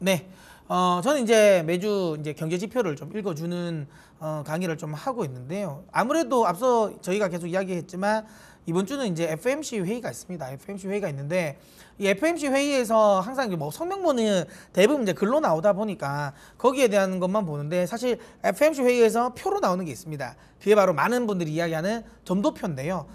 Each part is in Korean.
네. 저는 이제 매주 이제 경제 지표를 좀 읽어주는 강의를 좀 하고 있는데요. 아무래도 앞서 저희가 계속 이야기했지만 이번 주는 이제 FOMC 회의가 있습니다. FOMC 회의가 있는데 이 FOMC 회의에서 항상 뭐 성명문은 대부분 이제 글로 나오다 보니까 거기에 대한 것만 보는데 사실 FOMC 회의에서 표로 나오는 게 있습니다. 그게 바로 많은 분들이 이야기하는 점도표인데요.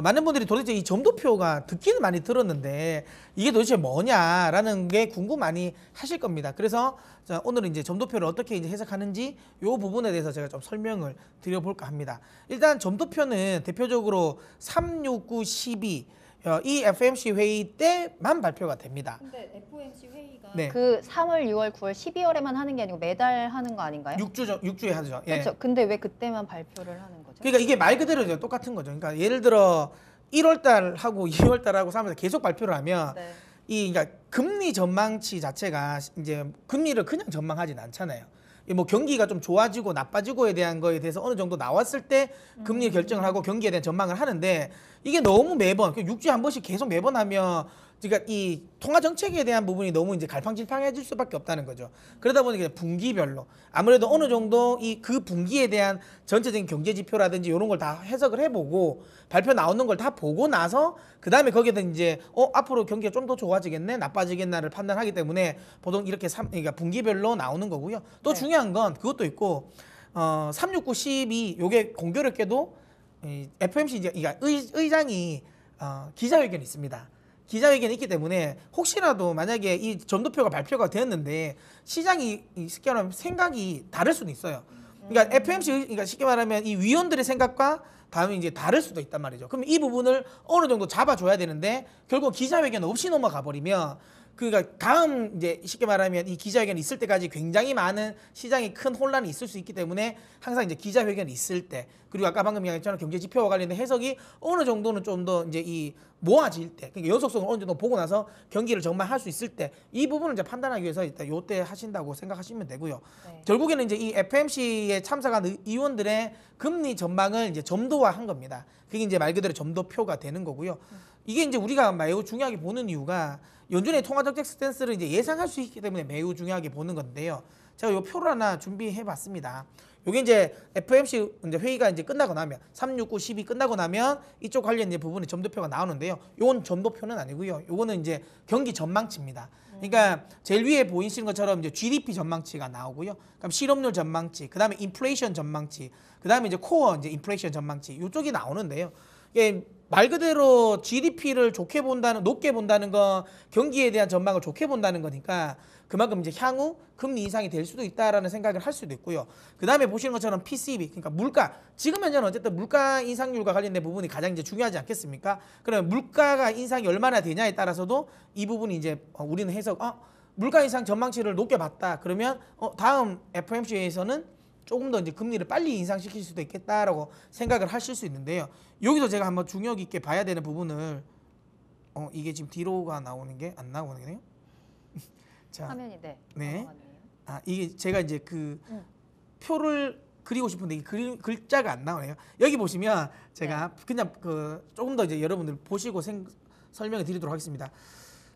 많은 분들이 도대체 이 점도표가 듣기는 많이 들었는데 이게 도대체 뭐냐라는 게 궁금 많이 하실 겁니다. 그래서 자, 오늘은 이제 점도표를 어떻게 이제 해석하는지 이 부분에 대해서 제가 좀 설명을 드려볼까 합니다. 일단 점도표는 대표적으로 3, 6, 9, 12 이 FOMC 회의 때만 발표가 됩니다. 근데 FOMC 회의가 네. 그 3월, 6월, 9월, 12월에만 하는 게 아니고 매달 하는 거 아닌가요? 6주에 하죠. 예. 그렇죠. 근데 왜 그때만 발표를 하는 거죠? 그러니까 이게 말 그대로 이제 똑같은 거죠. 그러니까 예를 들어 1월 달하고 2월 달하고 3월 달 계속 발표를 하면 네. 이 그러니까 금리 전망치 자체가 이제 금리를 그냥 전망하진 않잖아요. 뭐 경기가 좀 좋아지고 나빠지고에 대한 거에 대해서 어느 정도 나왔을 때 금리 결정을 하고 경기에 대한 전망을 하는데 이게 너무 매번 6주에 한 번씩 계속 매번 하면 그러니까 이 통화 정책에 대한 부분이 너무 이제 갈팡질팡해질 수밖에 없다는 거죠. 그러다 보니까 분기별로 아무래도 어느 정도 이 그 분기에 대한 전체적인 경제 지표라든지 이런 걸 다 해석을 해보고 발표 나오는 걸 다 보고 나서 그 다음에 거기에다 이제 앞으로 경기가 좀 더 좋아지겠네 나빠지겠나를 판단하기 때문에 보통 이렇게 그러니까 분기별로 나오는 거고요. 또 네. 중요한 건 그것도 있고 3, 6, 9, 12 요게 공교롭게도 FOMC 이제 의장이 기자회견이 있습니다. 기자회견이 있기 때문에 혹시라도 만약에 이 점도표가 발표가 되었는데 시장이 쉽게 말하면 생각이 다를 수도 있어요. 그러니까 FOMC 그러니까 쉽게 말하면 이 위원들의 생각과 다음에 이제 다를 수도 있단 말이죠. 그럼 이 부분을 어느 정도 잡아줘야 되는데 결국 기자회견 없이 넘어가 버리면 그러니까 다음 이제 쉽게 말하면 이 기자회견이 있을 때까지 굉장히 많은 시장에 큰 혼란이 있을 수 있기 때문에 항상 이제 기자회견이 있을 때 그리고 아까 방금 이야기했잖아요 경제 지표와 관련된 해석이 어느 정도는 좀 더 이제 이 모아질 때 그러니까 연속성을 어느 정도 보고 나서 경기를 정말 할 수 있을 때 이 부분을 이제 판단하기 위해서 일단 요때 하신다고 생각하시면 되고요. 네. 결국에는 이제 이 FOMC에 참석한 의원들의 금리 전망을 이제 점도화한 겁니다. 그게 이제 말 그대로 점도표가 되는 거고요. 이게 이제 우리가 매우 중요하게 보는 이유가 연준의 통화정책 스탠스를 이제 예상할 수 있기 때문에 매우 중요하게 보는 건데요. 제가 이 표를 하나 준비해봤습니다. 요게 이제 FOMC 이제 회의가 이제 끝나고 나면 3, 6, 9, 10이 끝나고 나면 이쪽 관련 이제 부분에 점도표가 나오는데요. 요건 점도표는 아니고요. 요거는 이제 경기 전망치입니다. 그러니까 제일 위에 보이시는 것처럼 이제 GDP 전망치가 나오고요. 그럼 실업률 전망치, 그다음에 인플레이션 전망치, 그다음에 이제 코어 이제 인플레이션 전망치 요쪽이 나오는데요. 이게 말 그대로 GDP를 좋게 본다는 높게 본다는 건 경기에 대한 전망을 좋게 본다는 거니까 그만큼 이제 향후 금리 인상이 될 수도 있다라는 생각을 할 수도 있고요. 그 다음에 보시는 것처럼 PCB 그러니까 물가 지금 현재는 어쨌든 물가 인상률과 관련된 부분이 가장 이제 중요하지 않겠습니까? 그러면 물가가 인상이 얼마나 되냐에 따라서도 이 부분이 이제 우리는 해석 물가 인상 전망치를 높게 봤다. 그러면 다음 FOMC에서는 조금 더 이제 금리를 빨리 인상시킬 수도 있겠다라고 생각을 하실 수 있는데요. 여기서 제가 한번 중요 깊게 봐야 되는 부분을 이게 지금 뒤로가 나오는 게 안 나오네요. 자, 화면이 네. 넘어갔네요. 이게 제가 이제 그 표를 그리고 싶은데 이 글자가 안 나오네요. 여기 보시면 제가 그냥 그 조금 더 이제 여러분들 보시고 설명을 드리도록 하겠습니다.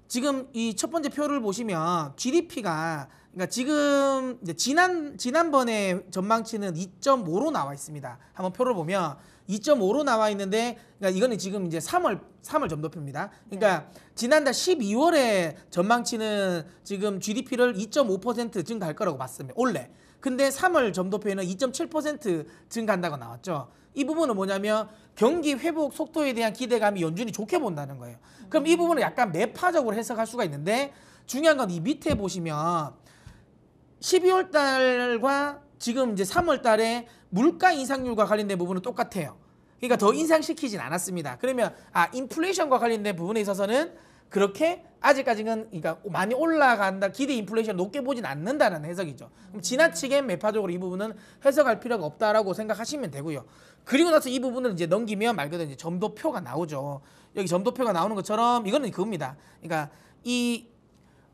지금 이 첫 번째 표를 보시면 GDP가 그러니까 지금 이제 지난번에 전망치는 2.5로 나와 있습니다. 한번 표를 보면 2.5로 나와 있는데 그러니까 이거는 지금 이제 3월 점도표입니다. 그러니까 지난달 12월에 전망치는 지금 GDP를 2.5% 증가할 거라고 봤습니다. 올해. 근데 3월 점도표에는 2.7% 증가한다고 나왔죠. 이 부분은 뭐냐면 경기 회복 속도에 대한 기대감이 연준이 좋게 본다는 거예요. 그럼 이 부분을 약간 매파적으로 해석할 수가 있는데 중요한 건 이 밑에 보시면 12월 달과 지금 이제 3월 달에 물가 인상률과 관련된 부분은 똑같아요. 그러니까 더 인상시키진 않았습니다. 그러면 인플레이션과 관련된 부분에 있어서는 그렇게 아직까지는 그러니까 많이 올라간다 기대 인플레이션 높게 보진 않는다는 해석이죠. 그럼 지나치게 매파적으로 이 부분은 해석할 필요가 없다라고 생각하시면 되고요. 그리고 나서 이 부분을 이제 넘기면 말 그대로 이제 점도표가 나오죠. 여기 점도표가 나오는 것처럼 이거는 그겁니다. 그러니까 이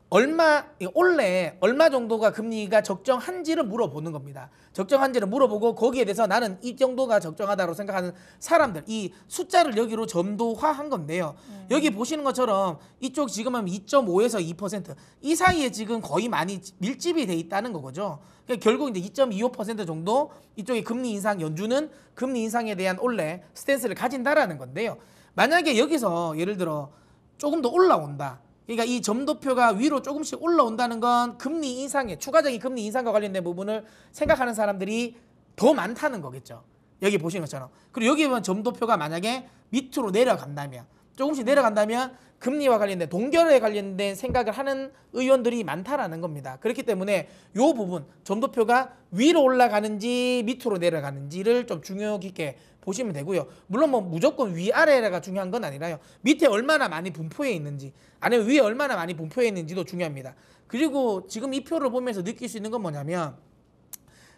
원래 얼마 정도가 금리가 적정한지를 물어보는 겁니다. 적정한지를 물어보고 거기에 대해서 나는 이 정도가 적정하다고 생각하는 사람들, 이 숫자를 여기로 점도화한 건데요. 여기 보시는 것처럼 이쪽 지금은 2.5에서 2%, 이 사이에 지금 거의 많이 밀집이 돼 있다는 거죠. 그러니까 결국 이제 2.25% 정도 이쪽에 금리 인상, 연준은 금리 인상에 대한 원래 스탠스를 가진다라는 건데요. 만약에 여기서 예를 들어 조금 더 올라온다. 그러니까 이 점도표가 위로 조금씩 올라온다는 건 금리 인상에, 추가적인 금리 인상과 관련된 부분을 생각하는 사람들이 더 많다는 거겠죠. 여기 보시는 것처럼. 그리고 여기 보면 점도표가 만약에 밑으로 내려간다면, 조금씩 내려간다면 금리와 관련된, 동결에 관련된 생각을 하는 의원들이 많다라는 겁니다. 그렇기 때문에 이 부분, 점도표가 위로 올라가는지 밑으로 내려가는지를 좀 중요 깊게 보시면 되고요. 물론 뭐 무조건 위아래가 중요한 건 아니라요. 밑에 얼마나 많이 분포해 있는지, 아니면 위에 얼마나 많이 분포해 있는지도 중요합니다. 그리고 지금 이 표를 보면서 느낄 수 있는 건 뭐냐면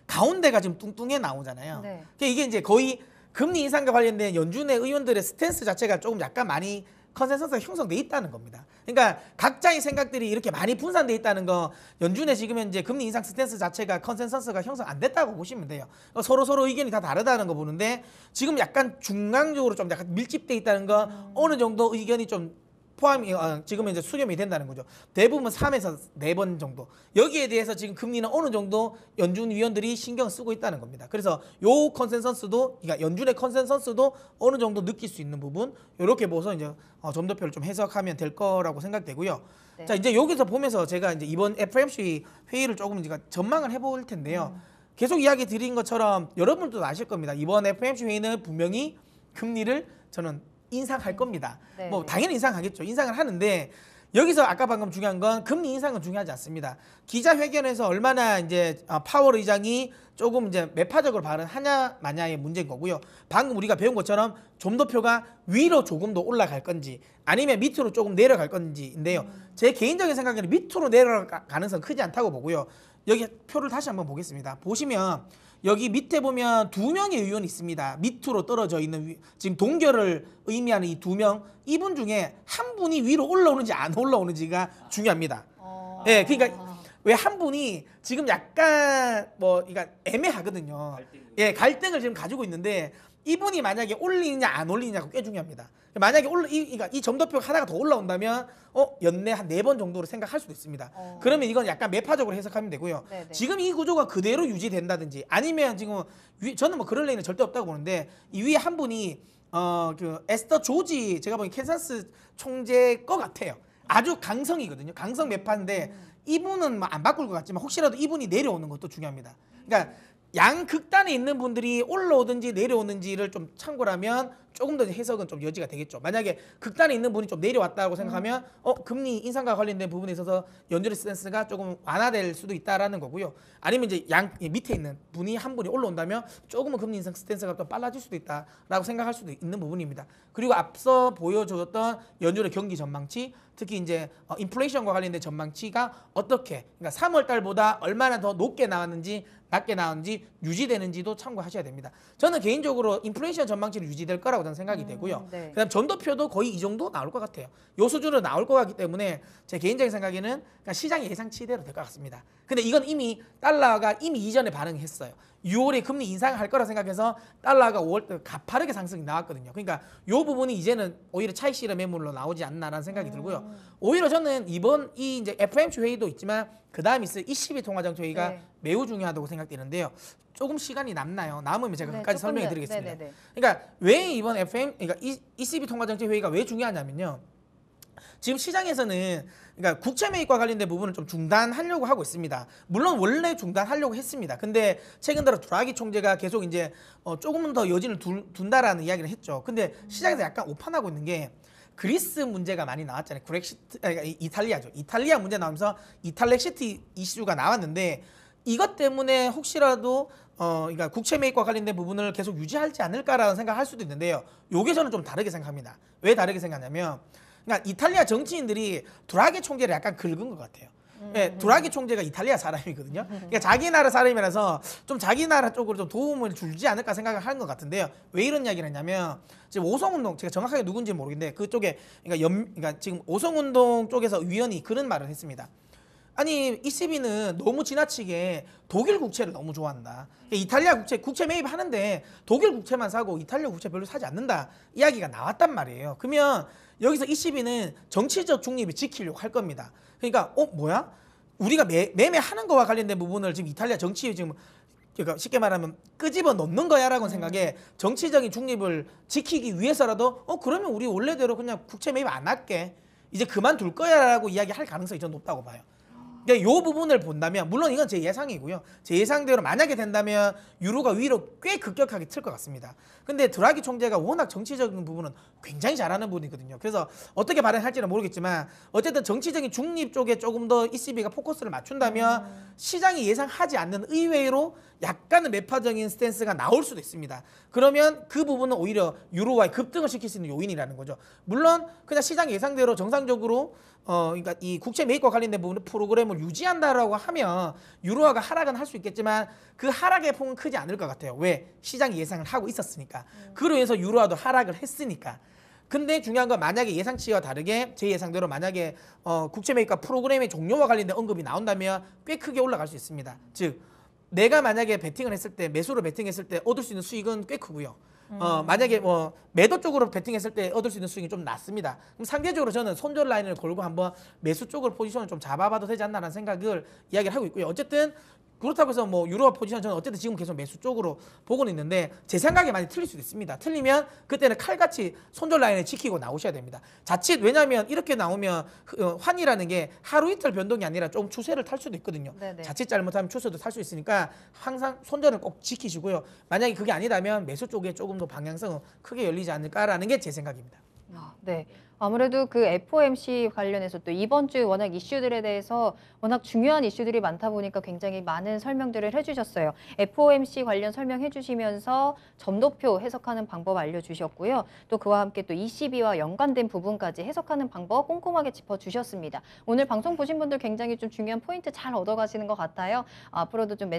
가운데가 지금 뚱뚱해 나오잖아요. 네. 그러니까 이게 이제 거의 금리 인상과 관련된 연준의 의원들의 스탠스 자체가 조금 약간 많이 컨센서스가 형성돼 있다는 겁니다. 그러니까 각자의 생각들이 이렇게 많이 분산돼 있다는 거, 연준의 지금 현재 금리 인상 스탠스 자체가 컨센서스가 형성 안 됐다고 보시면 돼요. 서로 의견이 다 다르다는 거 보는데 지금 약간 중앙적으로 좀 약간 밀집돼 있다는 거, 어느 정도 의견이 좀 포함이 지금 이제 수렴이 된다는 거죠. 대부분 3에서 4번 정도. 여기에 대해서 지금 금리는 어느 정도 연준 위원들이 신경 쓰고 있다는 겁니다. 그래서 요 컨센서스도, 그러니까 연준의 컨센서스도 어느 정도 느낄 수 있는 부분, 이렇게 보서 이제 점도표를 좀 해석하면 될 거라고 생각되고요. 네. 자, 이제 여기서 보면서 제가 이제 이번 FOMC 회의를 조금 제가 전망을 해볼 텐데요. 계속 이야기 드린 것처럼 여러분도 아실 겁니다. 이번 FOMC 회의는 분명히 금리를 저는 인상할 겁니다. 네, 뭐 네. 당연히 인상하겠죠. 인상을 하는데 여기서 아까 방금 중요한 건 금리 인상은 중요하지 않습니다. 기자회견에서 얼마나 이제 파월 의장이 조금 이제 매파적으로 발언하냐 마냐의 문제인 거고요. 방금 우리가 배운 것처럼 점도표가 위로 조금 더 올라갈 건지 아니면 밑으로 조금 내려갈 건지인데요. 제 개인적인 생각에는 밑으로 내려갈 가능성 크지 않다고 보고요. 여기 표를 다시 한번 보겠습니다. 보시면 여기 밑에 보면 2명의 의원이 있습니다. 밑으로 떨어져 있는, 지금 동결을 의미하는 이 2명, 이분 중에 한 분이 위로 올라오는지 안 올라오는지가 중요합니다. 예, 그러니까 왜 한 분이 지금 약간 뭐 그러니까 애매하거든요. 예, 갈등을 지금 가지고 있는데 이분이 만약에 올리느냐 안 올리느냐가 꽤 중요합니다. 만약에 그러니까 이 점도표 하나가 더 올라온다면 연내 한 4번 정도로 생각할 수도 있습니다. 그러면 이건 약간 매파적으로 해석하면 되고요. 네네. 지금 이 구조가 그대로 유지된다든지 아니면 지금 저는 뭐 그럴 리는 절대 없다고 보는데 이 위에 한 분이 그 에스더 조지, 제가 보기엔 캔사스 총재 거 같아요. 아주 강성이거든요. 강성 매파인데 이분은 뭐 안 바꿀 것 같지만 혹시라도 이분이 내려오는 것도 중요합니다. 그러니까 양극단에 있는 분들이 올라오든지 내려오는지를 좀 참고라면 조금 더 해석은 좀 여지가 되겠죠. 만약에 극단에 있는 분이 좀 내려왔다고 생각하면 금리 인상과 관련된 부분에 있어서 연준의 스탠스가 조금 완화될 수도 있다라는 거고요. 아니면 이제 밑에 있는 분이 한 분이 올라온다면 조금은 금리 인상 스탠스가 좀 빨라질 수도 있다라고 생각할 수도 있는 부분입니다. 그리고 앞서 보여줬던 연준의 경기 전망치, 특히 이제 인플레이션과 관련된 전망치가 어떻게, 그러니까 3월 달보다 얼마나 더 높게 나왔는지 낮게 나왔는지 유지되는지도 참고하셔야 됩니다. 저는 개인적으로 인플레이션 전망치는 유지될 거라고 저는 생각이 되고요. 네. 그다음 점도표도 거의 이 정도 나올 것 같아요. 요 수준으로 나올 것 같기 때문에 제 개인적인 생각에는 그냥 시장의 예상치대로 될 것 같습니다. 근데 이건 이미 달러가 이미 이전에 반응했어요. 6월에 금리 인상할 거라 생각해서 달러가 5월 때 가파르게 상승이 나왔거든요. 그러니까 요 부분이 이제는 오히려 차익 실현 매물로 나오지 않나라는 생각이 들고요. 오히려 저는 이번 이 이제 FOMC 회의도 있지만 그 다음 있을 ECB 통화정책 회의가 네. 매우 중요하다고 생각되는데요. 조금 시간이 남나요? 남으면 제가 끝까지 조금 설명해 드리겠습니다. 네네네. 그러니까 왜 이번 그러니까 ECB 통화정책 회의가 왜 중요하냐면요. 지금 시장에서는 그러니까 국채 매입과 관련된 부분을 좀 중단하려고 하고 있습니다. 물론 원래 중단하려고 했습니다. 근데 최근 들어 드라기 총재가 계속 이제 조금은 더 여진을 둔다라는 이야기를 했죠. 근데 시장에서 약간 오판하고 있는 게 그리스 문제가 많이 나왔잖아요. 이탈리아죠. 이탈리아 문제 나오면서 이탈렉시티 이슈가 나왔는데 이것 때문에 혹시라도 그러니까 국채 매입과 관련된 부분을 계속 유지하지 않을까라는 생각을 할 수도 있는데요. 요게 저는 좀 다르게 생각합니다. 왜 다르게 생각하냐면 그러니까 이탈리아 정치인들이 드라기 총재를 약간 긁은 것 같아요. 예, 드라기 총재가 이탈리아 사람이거든요. 그러니까 자기 나라 사람이라서 좀 자기 나라 쪽으로 좀 도움을 주지 않을까 생각을 하는 것 같은데요. 왜 이런 이야기를 했냐면 지금 오성운동 제가 정확하게 누군지 모르겠는데 그쪽에 그러니까 지금 오성운동 쪽에서 위원이 그런 말을 했습니다. 아니 ECB는 너무 지나치게 독일 국채를 너무 좋아한다. 이탈리아 국채 매입하는데 독일 국채만 사고 이탈리아 국채 별로 사지 않는다. 이야기가 나왔단 말이에요. 그러면 여기서 ECB는 정치적 중립을 지키려고 할 겁니다. 그러니까 뭐야? 우리가 매매하는 거와 관련된 부분을 지금 이탈리아 정치 지금 그러니까 쉽게 말하면 끄집어 놓는 거야라고 생각에 정치적인 중립을 지키기 위해서라도 그러면 우리 원래대로 그냥 국채 매입 안 할게. 이제 그만둘 거야라고 이야기할 가능성이 좀 높다고 봐요. 그러니까 이 부분을 본다면 물론 이건 제 예상이고요. 제 예상대로 만약에 된다면 유로가 위로 꽤 급격하게 틀 것 같습니다. 근데 드라기 총재가 워낙 정치적인 부분은 굉장히 잘하는 분이거든요. 그래서 어떻게 발언할지는 모르겠지만 어쨌든 정치적인 중립 쪽에 조금 더 ECB가 포커스를 맞춘다면 시장이 예상하지 않는 의외로 약간은 매파적인 스탠스가 나올 수도 있습니다. 그러면 그 부분은 오히려 유로화의 급등을 시킬 수 있는 요인이라는 거죠. 물론 그냥 시장 예상대로 정상적으로 그러니까 이 국채 매입과 관련된 부분 프로그램을 유지한다라고 하면 유로화가 하락은 할 수 있겠지만 그 하락의 폭은 크지 않을 것 같아요. 왜? 시장이 예상을 하고 있었으니까. 그로 인해서 유로화도 하락을 했으니까. 근데 중요한 건 만약에 예상치와 다르게 제 예상대로 만약에 국채 매입과 프로그램의 종료와 관련된 언급이 나온다면 꽤 크게 올라갈 수 있습니다. 즉 내가 만약에 베팅을 했을 때 매수로 베팅했을 때 얻을 수 있는 수익은 꽤 크고요. 만약에 매도 쪽으로 베팅했을 때 얻을 수 있는 수익이 좀 낮습니다. 그럼 상대적으로 저는 손절 라인을 걸고 한번 매수 쪽으로 포지션을 좀 잡아봐도 되지 않나라는 생각을 이야기를 하고 있고요. 어쨌든 그렇다고 해서 유로화 포지션 저는 어쨌든 지금 계속 매수 쪽으로 보고는 있는데 제 생각에 많이 틀릴 수도 있습니다. 틀리면 그때는 칼같이 손절 라인을 지키고 나오셔야 됩니다. 자칫 왜냐하면 이렇게 나오면 환이라는 게 하루 이틀 변동이 아니라 좀 추세를 탈 수도 있거든요. 네네. 자칫 잘못하면 추세도 탈 수 있으니까 항상 손절을 꼭 지키시고요. 만약에 그게 아니라면 매수 쪽에 조금 더 방향성은 크게 열리지 않을까라는 게 제 생각입니다. 네. 아무래도 그 FOMC 관련해서 또 이번 주 워낙 이슈들에 대해서 워낙 중요한 이슈들이 많다 보니까 굉장히 많은 설명들을 해주셨어요. FOMC 관련 설명해 주시면서 점도표 해석하는 방법 알려주셨고요. 또 그와 함께 또 ECB와 연관된 부분까지 해석하는 방법 꼼꼼하게 짚어주셨습니다. 오늘 방송 보신 분들 굉장히 좀 중요한 포인트 잘 얻어가시는 것 같아요. 앞으로도 좀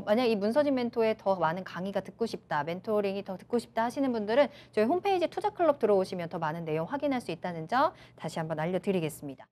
만약 이 문서진 멘토의 더 많은 강의가 듣고 싶다, 멘토링이 더 듣고 싶다 하시는 분들은 저희 홈페이지 투자클럽 들어오시면 더 많은 내용 확인할 수 있다는 점 다시 한번 알려드리겠습니다.